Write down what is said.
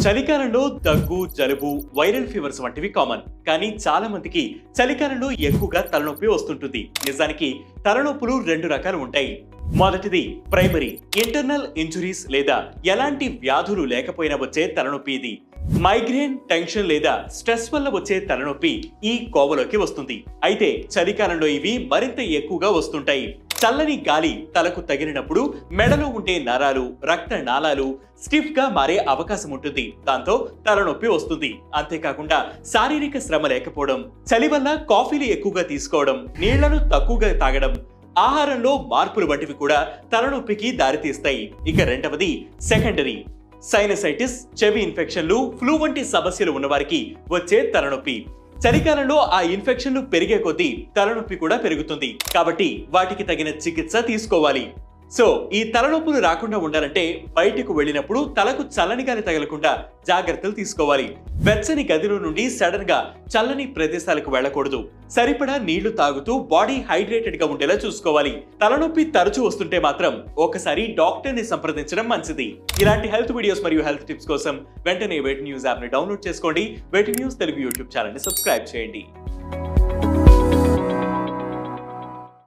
చలికాలంలో దగ్గు, జలుబు, వైరల్ ఫీవర్స్ వంటివి కామన్. కానీ చాలా మందికి చలికాలంలో ఎక్కువగా తలనొప్పి వస్తుంటుంది. నిజానికి తలనొప్పులు రెండు రకాలు ఉంటాయి. మొదటిది ప్రైమరీ ఇంటర్నల్ ఇంజురీస్ లేదా ఎలాంటి వ్యాధులు లేకపోయినా వచ్చే తలనొప్పి. ఇది మైగ్రేన్, టెన్షన్ లేదా స్ట్రెస్ వల్ల వచ్చే తలనొప్పి ఈ కోవలోకి వస్తుంది. అయితే చలికాలంలో ఇవి మరింత ఎక్కువగా వస్తుంటాయి. చల్లని గాలి తలకు తగిలినప్పుడు మెడలో ఉండే నరాలు, రక్త నాళాలు స్టిఫ్ గా మారే అవకాశం ఉంటుంది. దాంతో తలనొప్పి వస్తుంది. అంతేకాకుండా శారీరక శ్రమ లేకపోవడం, చలి వల్ల కాఫీలు ఎక్కువగా తీసుకోవడం, నీళ్లను తక్కువగా తాగడం, ఆహారంలో మార్పులు వంటివి కూడా తలనొప్పికి దారితీస్తాయి. ఇక రెండవది సెకండరీ సైనసైటిస్, చెవి ఇన్ఫెక్షన్లు, ఫ్లూ వంటి సమస్యలు ఉన్నవారికి వచ్చే తలనొప్పి. చలికాలంలో ఆ ఇన్ఫెక్షన్లు పెరిగే కొద్దీ తలనొప్పి కూడా పెరుగుతుంది. కాబట్టి వాటికి తగిన చికిత్స తీసుకోవాలి. సో ఈ తలనొప్పులు రాకుండా ఉండాలంటే బయటకు వెళ్ళినప్పుడు తలకు చల్లని గాలి తగలకుండా జాగ్రత్తలు తీసుకోవాలి. వెచ్చని గదిలో నుండి సడన్ గా చల్లని ప్రదేశాలకు వెళ్ళకూడదు. సరిపడా నీళ్లు తాగుతూ బాడీ హైడ్రేటెడ్ గా ఉండేలా చూసుకోవాలి. తలనొప్పి తరచూ వస్తుంటే మాత్రం ఒకసారి డాక్టర్ ని సంప్రదించడం మంచిది. ఇలాంటి హెల్త్ వీడియోస్ మరియు హెల్త్ టిప్స్ కోసం వెంటనే వెట్ న్యూస్ యాప్ ని డౌన్లోడ్ చేసుకోండి. వెట్ న్యూస్ తెలుగు యూట్యూబ్ ఛానల్ ని సబ్స్క్రైబ్ చేయండి.